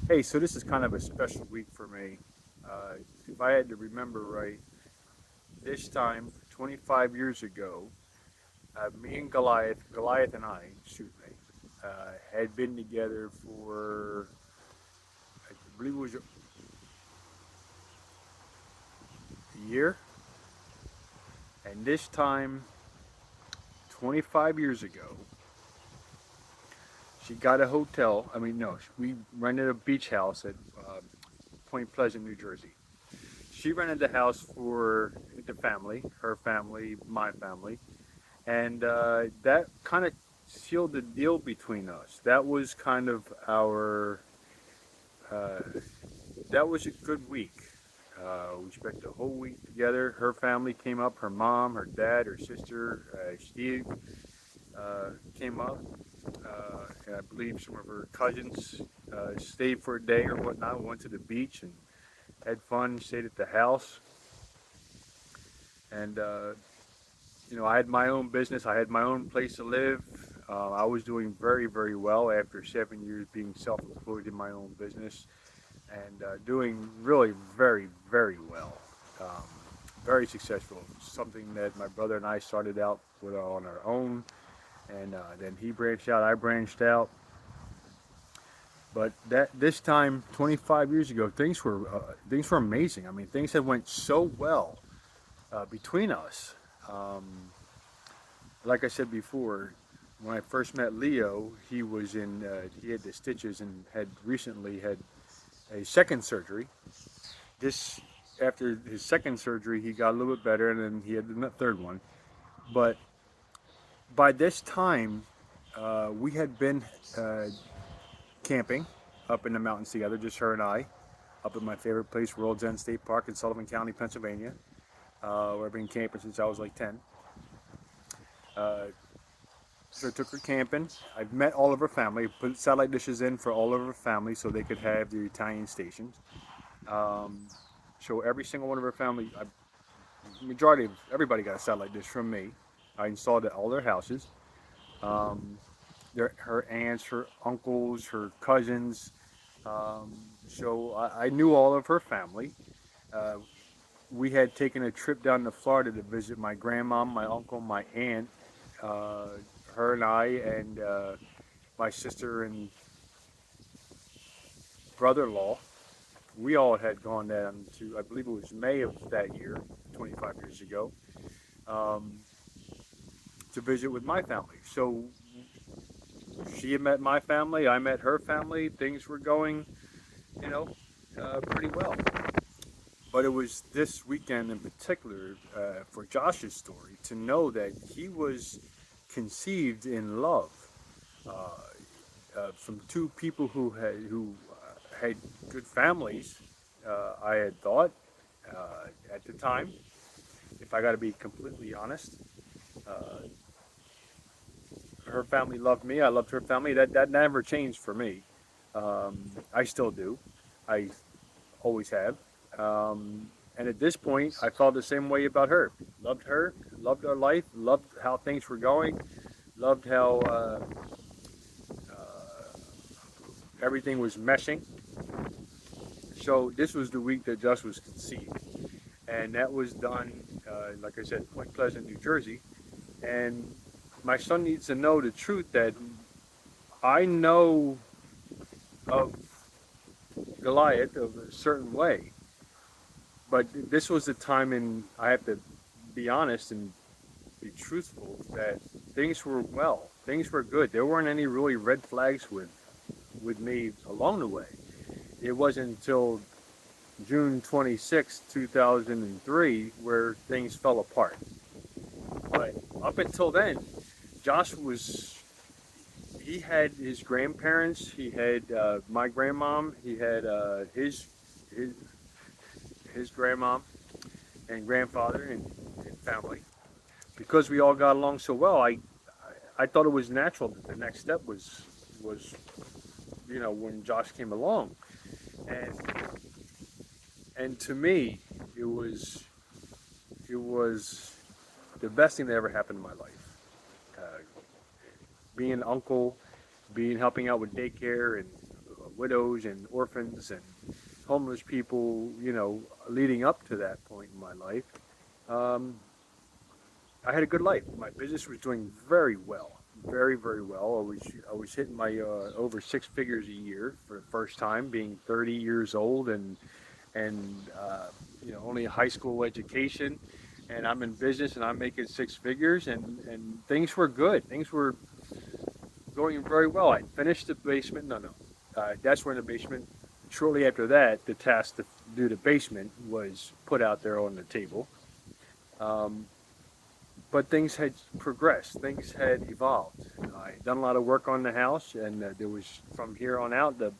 Hey, so this is kind of a special week for me. If I had to remember right, this time, 25 years ago, me and Goliath and I, shoot me, had been together for, I believe it was a year. And this time, 25 years ago, she got a hotel. I mean, no, we rented a beach house at Point Pleasant, New Jersey. She rented the house for the family, her family, my family, and that kind of sealed the deal between us. That was kind of our. Uh, that was a good week. We spent the whole week together. Her family came up. Her mom, her dad, her sister, Steve came up, and I believe some of her cousins stayed for a day or whatnot. Went to the beach and had fun. Stayed at the house, and I had my own business. I had my own place to live. I was doing very, very well after 7 years being self-employed in my own business and doing really very, very well. Um, very successful. Something that my brother and I started out with on our own, and then he branched out. I branched out. But that this time, 25 years ago, things were amazing. I mean, things had went so well between us. Um, like I said before, when I first met Leo, he had the stitches and had recently had a second surgery. This After his second surgery, he got a little bit better, and then he had the third one. But by this time, we had been uh, camping up in the mountains together, just her and I, up at my favorite place, World's End State Park in Sullivan County, Pennsylvania, where I've been camping since I was like 10. Uh, So I took her camping. I've met all of her family, put satellite dishes in for all of her family so they could have their Italian stations. Um, so every single one of her family, majority of everybody got a satellite dish from me. I installed it at all their houses. Um, her aunts, her uncles, her cousins. So I knew all of her family. Uh, we had taken a trip down to Florida to visit my grandmom, my uncle, my aunt, uh, her and I, and my sister and brother-in-law. We all had gone down to, I believe it was May of that year, 25 years ago, um, to visit with my family. So she had met my family, I met her family. Things were going, you know, pretty well. But it was this weekend in particular for Josh's story to know that he was conceived in love uh, from two people who had good families. I had thought at the time, if I got to be completely honest, uh, her family loved me. I loved her family. That never changed for me. I still do. I always have. And at this point, I felt the same way about her, loved our life, loved how things were going, loved how everything was meshing. So this was the week that Just was conceived, and that was done, like I said, Point Pleasant, New Jersey. And my son needs to know the truth that I know of Goliath of a certain way, but this was the time, and I have to be honest and be truthful that things were well, things were good. There weren't any really red flags with me along the way. It wasn't until June 26, 2003, where things fell apart. But up until then, Josh was, he had his grandparents, he had my grandmom, he had his, his grandmom and grandfather and family. Because we all got along so well, I thought it was natural that the next step was when Josh came along, and and to me it was it was the best thing that ever happened in my life. Being an uncle, being helping out with daycare and widows and orphans and homeless people, leading up to that point in my life. Um, I had a good life. My business was doing very well, very, very well. I was hitting my over six figures a year for the first time, being 30 years old and only a high school education, and I'm in business and I'm making six figures, and things were good. Things were going very well. I finished the basement. No, no, that's when the basement. Shortly after that, the task to do the basement was put out there on the table. Um, but things had progressed. Things had evolved. I had done a lot of work on the house, and there was from here on out the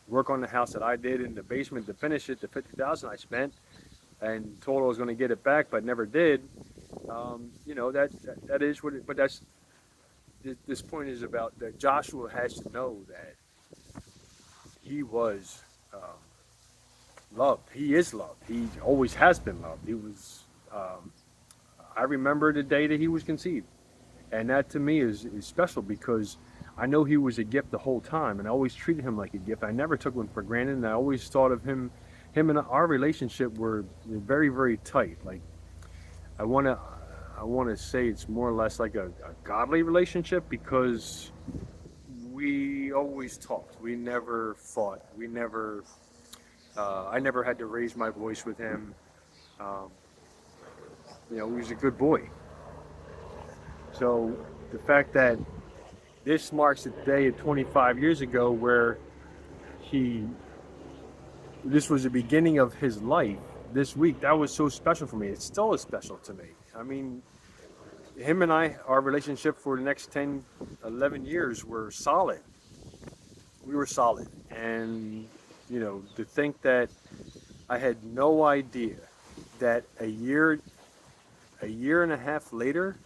work on the house that I did in the basement to finish it. The 50,000 I spent, and told I was going to get it back, but never did. That is what. But this point is about that Joshua has to know that he was loved. He is loved. He always has been loved. He was. I remember the day that he was conceived, and that to me is special because I know he was a gift the whole time, and I always treated him like a gift. I never took one for granted, and I always thought of him. Him and our relationship were very, very tight. Like I want to, I want to say it's more or less like a godly relationship because we always talked. We never fought. We never. I never had to raise my voice with him. Um, he was a good boy. So the fact that this marks the day of 25 years ago where he, this was the beginning of his life. This week, that was so special for me. It still is special to me. I mean, him and I, our relationship for the next 10, 11 years were solid. We were solid. And, to think that I had no idea that a year and a half later,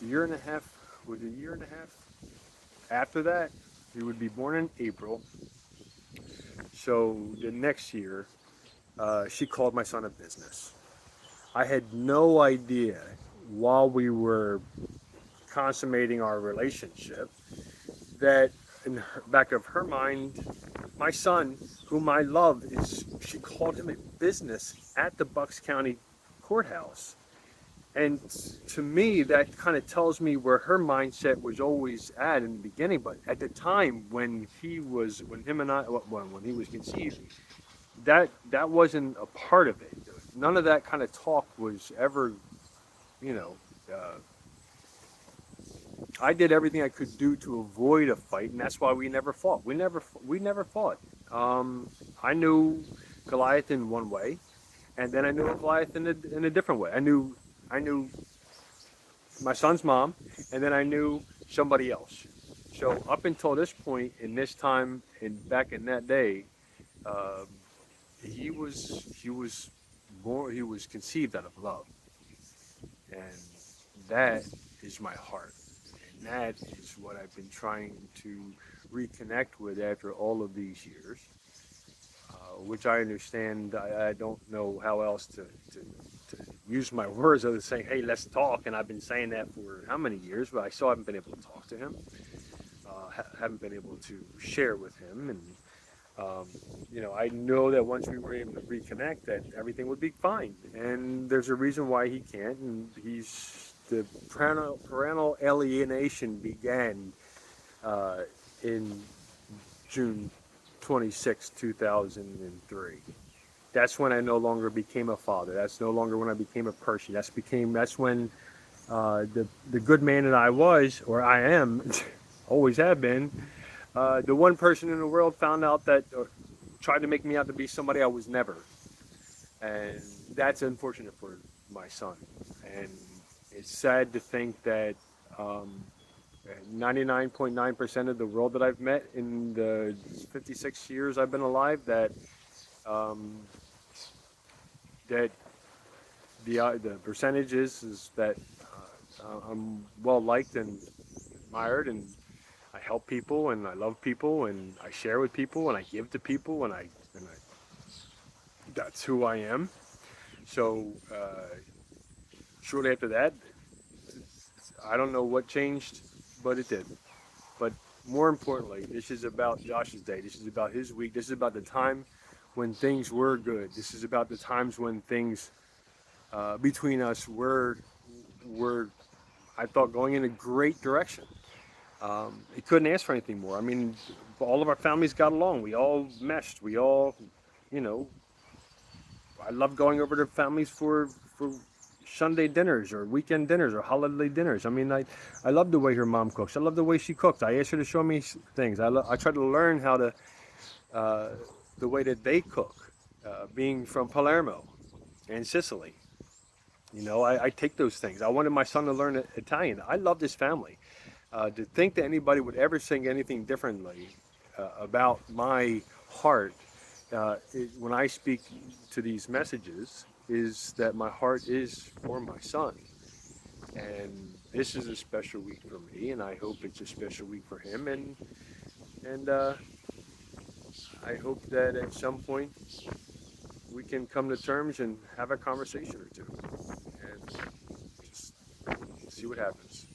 a year and a half, was it a year and a half after that, he would be born in April. So the next year, she called my son a business. I had no idea while we were consummating our relationship that in the back of her mind, my son, whom I love, she called him a business at the Bucks County Courthouse. And to me, that kind of tells me where her mindset was always at in the beginning. But at the time when him and I, when he was conceived, that wasn't a part of it. None of that kind of talk was ever, you know, uh, I did everything I could do to avoid a fight, and that's why we never fought. We never fought. I knew Goliath in one way, and then I knew Goliath in a different way. I knew my son's mom, and then I knew somebody else. So up until this point, in this time, and back in that day, uh, he was born. He was conceived out of love, and that is my heart, and that is what I've been trying to reconnect with after all of these years. Which I understand. I don't know how else to use my words other than saying, "Hey, let's talk." And I've been saying that for how many years, but I still haven't been able to talk to him. Haven't been able to share with him, and I know that once we were able to reconnect, that everything would be fine. And there's a reason why he can't, and the parental alienation began uh, in June 26, 2003. That's when I no longer became a father. That's no longer when I became a person. That's when the good man that I was, or I am, always have been, the one person in the world found out that tried to make me out to be somebody I was never, and that's unfortunate for my son. And it's sad to think that 99.9% of the world that I've met in the 56 years I've been alive, um, that the percentage is that I'm well liked and admired, and I help people, and I love people, and I share with people, and I give to people, and that's who I am. So shortly after that, I don't know what changed, but it did. But more importantly, this is about Josh's day. This is about his week. This is about the time when things were good. This is about the times when things between us were I thought going in a great direction. It couldn't ask for anything more. I mean, all of our families got along. We all meshed. We all, you know, I love going over to families for Sunday dinners or weekend dinners or holiday dinners. I mean, I love the way her mom cooks. I love the way she cooks. I asked her to show me things. I try to learn how to uh, the way that they cook. Being from Palermo and Sicily, I take those things. I wanted my son to learn Italian. I love this family. To think that anybody would ever think anything differently about my heart when I speak to these messages is that my heart is for my son. And this is a special week for me, and I hope it's a special week for him. And I hope that at some point we can come to terms and have a conversation or two, and just see what happens.